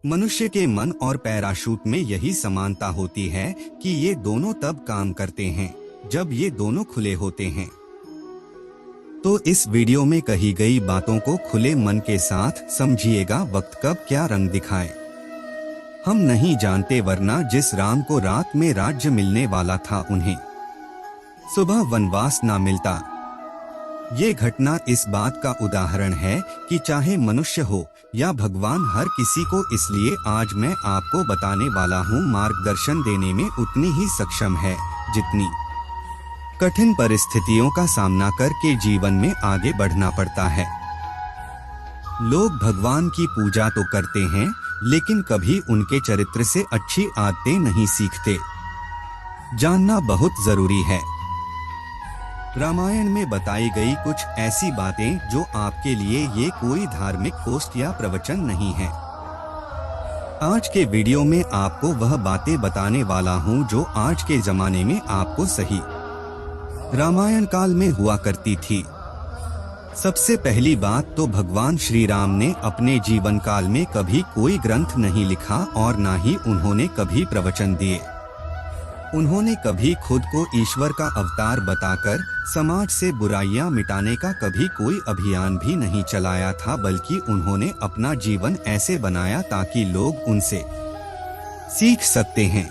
मनुष्य के मन और पैराशूट में यही समानता होती है कि ये दोनों तब काम करते हैं जब ये दोनों खुले होते हैं। तो इस वीडियो में कही गई बातों को खुले मन के साथ समझिएगा, वक्त कब क्या रंग दिखाए हम नहीं जानते, वरना जिस राम को रात में राज्य मिलने वाला था उन्हें सुबह वनवास ना मिलता। ये घटना इस बात का उदाहरण है कि चाहे मनुष्य हो या भगवान, हर किसी को इसलिए आज मैं आपको बताने वाला हूँ मार्गदर्शन देने में उतनी ही सक्षम है जितनी कठिन परिस्थितियों का सामना करके जीवन में आगे बढ़ना पड़ता है। लोग भगवान की पूजा तो करते हैं लेकिन कभी उनके चरित्र से अच्छी आदतें नहीं सीखते। जानना बहुत जरूरी है। रामायण में बताई गई कुछ ऐसी बातें जो आपके लिए ये कोई धार्मिक पोस्ट या प्रवचन नहीं है। आज के वीडियो में आपको वह बातें बताने वाला हूँ जो आज के जमाने में आपको सही रामायण काल में हुआ करती थी। सबसे पहली बात तो भगवान श्री राम ने अपने जीवन काल में कभी कोई ग्रंथ नहीं लिखा और ना ही उन्होंने कभी प्रवचन दिए। उन्होंने कभी खुद को ईश्वर का अवतार बताकर समाज से बुराइयां मिटाने का कभी कोई अभियान भी नहीं चलाया था, बल्कि उन्होंने अपना जीवन ऐसे बनाया ताकि लोग उनसे सीख सकते हैं।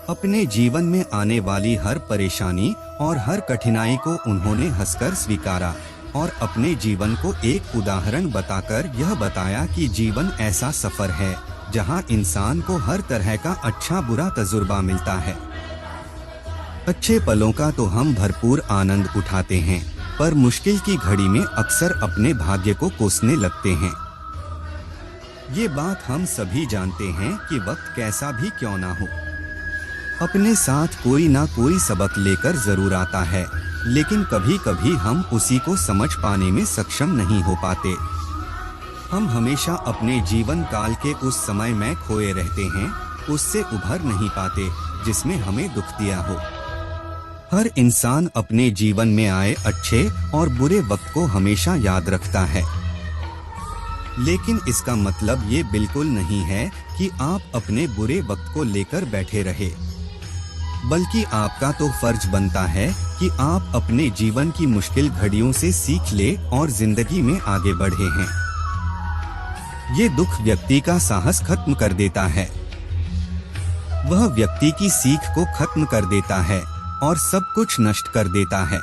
अपने जीवन में आने वाली हर परेशानी और हर कठिनाई को उन्होंने हंसकर स्वीकारा और अपने जीवन को एक उदाहरण बताकर यह बताया कि जीवन ऐसा सफर है जहां इंसान को हर तरह का अच्छा बुरा तजुर्बा मिलता है। अच्छे पलों का तो हम भरपूर आनंद उठाते हैं, पर मुश्किल की घड़ी में अक्सर अपने भाग्य को कोसने लगते हैं। ये बात हम सभी जानते हैं कि वक्त कैसा भी क्यों ना हो, अपने साथ कोई ना कोई सबक लेकर जरूर आता है, लेकिन कभी कभी हम उसी को समझ पाने में सक्षम नहीं हो पाते। हम हमेशा अपने जीवन काल के उस समय में खोए रहते हैं, उससे उभर नहीं पाते जिसमें हमें दुख दिया हो। हर इंसान अपने जीवन में आए अच्छे और बुरे वक्त को हमेशा याद रखता है, लेकिन इसका मतलब ये बिल्कुल नहीं है कि आप अपने बुरे वक्त को लेकर बैठे रहे, बल्कि आपका तो फर्ज बनता है कि आप अपने जीवन की मुश्किल घड़ियों से सीख ले और जिंदगी में आगे बढ़े हैं। ये दुख व्यक्ति का साहस खत्म कर देता है, वह व्यक्ति की सीख को खत्म कर देता है और सब कुछ नष्ट कर देता है।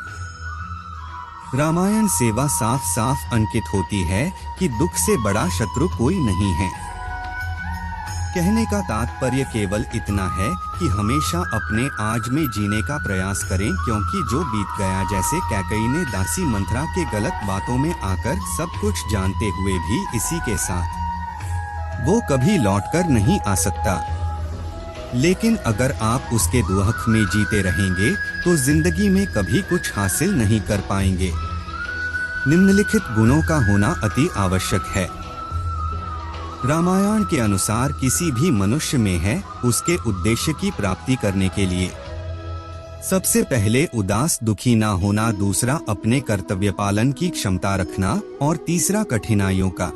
रामायण सेवा साफ साफ अंकित होती है कि दुख से बड़ा शत्रु कोई नहीं है। कहने का तात्पर्य केवल इतना है कि हमेशा अपने आज में जीने का प्रयास करें, क्योंकि जो बीत गया, जैसे कैकेयी ने दासी मंथरा के गलत बातों में आकर सब कुछ जानते हुए भी इसी के साथ वो कभी लौटकर नहीं आ सकता। लेकिन अगर आप उसके दुहक में जीते रहेंगे तो जिंदगी में कभी कुछ हासिल नहीं कर पाएंगे। निम्नलिखित गुणों का होना अति आवश्यक है। रामायण के अनुसार किसी भी मनुष्य में है उसके उद्देश्य की प्राप्ति करने के लिए सबसे पहले उदास दुखी ना होना, दूसरा अपने कर्तव्य पालन की क्षमता रखना और तीसरा कठिनाइयों का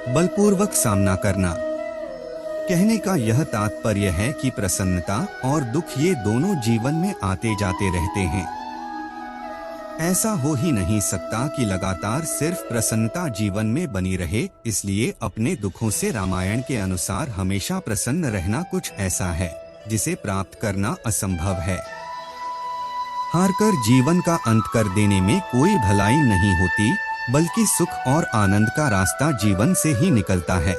बलपूर्वक सामना करना। कहने का यह तात्पर्य है कि प्रसन्नता और दुख ये दोनों जीवन में आते जाते रहते हैं। ऐसा हो ही नहीं सकता कि लगातार सिर्फ प्रसन्नता जीवन में बनी रहे, इसलिए अपने दुखों से रामायण के अनुसार हमेशा प्रसन्न रहना कुछ ऐसा है जिसे प्राप्त करना असंभव है। हारकर जीवन का अंत कर देने में कोई भलाई नहीं होती, बल्कि सुख और आनंद का रास्ता जीवन से ही निकलता है।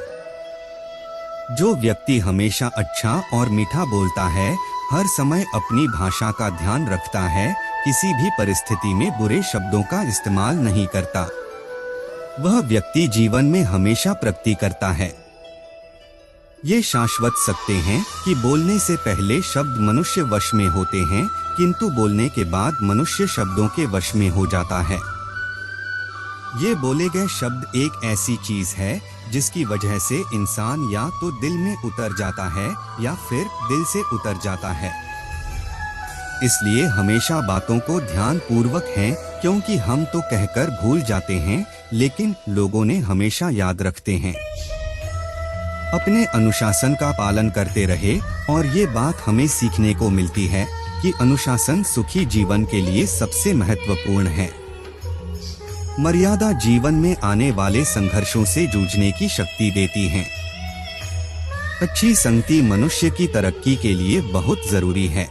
जो व्यक्ति हमेशा अच्छा और मीठा बोलता है, हर समय अपनी भाषा का ध्यान रखता है, किसी भी परिस्थिति में बुरे शब्दों का इस्तेमाल नहीं करता, वह व्यक्ति जीवन में हमेशा प्रगति करता है। ये शाश्वत सत्य हैं कि बोलने से पहले शब्द मनुष्य वश में होते हैं, किंतु बोलने के बाद मनुष्य शब्दों के वश में हो जाता है। ये बोले गए शब्द एक ऐसी चीज है जिसकी वजह से इंसान या तो दिल में उतर जाता है या फिर दिल से उतर जाता है। इसलिए हमेशा बातों को ध्यान पूर्वक हैं, क्योंकि हम तो कहकर भूल जाते हैं लेकिन लोगों ने हमेशा याद रखते हैं। अपने अनुशासन का पालन करते रहे और ये बात हमें सीखने को मिलती है कि अनुशासन सुखी जीवन के लिए सबसे महत्वपूर्ण है। मर्यादा जीवन में आने वाले संघर्षों से जूझने की शक्ति देती है। अच्छी संगति मनुष्य की तरक्की के लिए बहुत जरूरी है।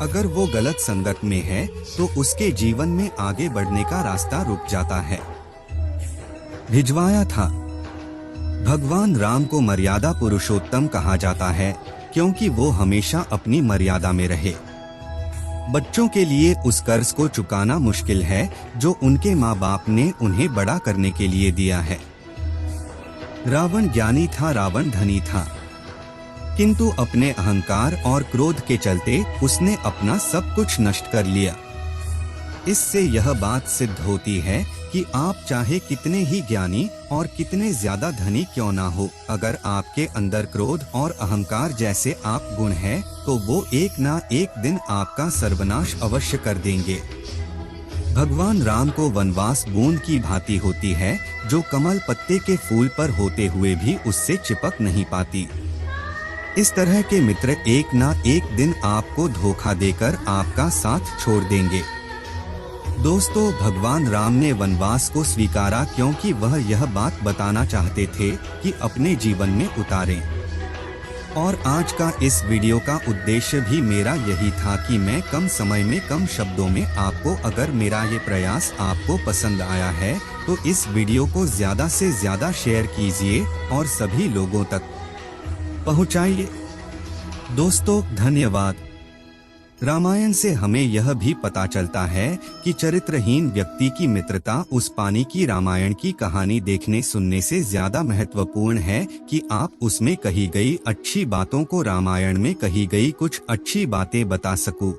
अगर वो गलत संगत में है तो उसके जीवन में आगे बढ़ने का रास्ता रुक जाता है। भिजवाया था। भगवान राम को मर्यादा पुरुषोत्तम कहा जाता है क्योंकि वो हमेशा अपनी मर्यादा में रहे। बच्चों के लिए उस कर्ज को चुकाना मुश्किल है जो उनके माँ बाप ने उन्हें बड़ा करने के लिए दिया है। रावण ज्ञानी था, रावण धनी था, किंतु अपने अहंकार और क्रोध के चलते उसने अपना सब कुछ नष्ट कर लिया। इससे यह बात सिद्ध होती है कि आप चाहे कितने ही ज्ञानी और कितने ज्यादा धनी क्यों ना हो, अगर आपके अंदर क्रोध और अहंकार जैसे आप गुण हैं, तो वो एक ना एक दिन आपका सर्वनाश अवश्य कर देंगे। भगवान राम को वनवास बूंद की भांति होती है जो कमल पत्ते के फूल पर होते हुए भी उससे चिपक नहीं पाती। इस तरह के मित्र एक ना एक दिन आपको धोखा देकर आपका साथ छोड़ देंगे। दोस्तों, भगवान राम ने वनवास को स्वीकारा क्योंकि वह यह बात बताना चाहते थे कि अपने जीवन में उतारें। और आज का इस वीडियो का उद्देश्य भी मेरा यही था कि मैं कम समय में कम शब्दों में आपको, अगर मेरा ये प्रयास आपको पसंद आया है तो इस वीडियो को ज्यादा से ज्यादा शेयर कीजिए और सभी लोगों तक पहुंचाइए। दोस्तों, धन्यवाद। रामायण से हमें यह भी पता चलता है कि चरित्रहीन व्यक्ति की मित्रता उस पानी की रामायण की कहानी देखने सुनने से ज्यादा महत्वपूर्ण है कि आप उसमें कही गई अच्छी बातों को रामायण में कही गई कुछ अच्छी बातें बता सको।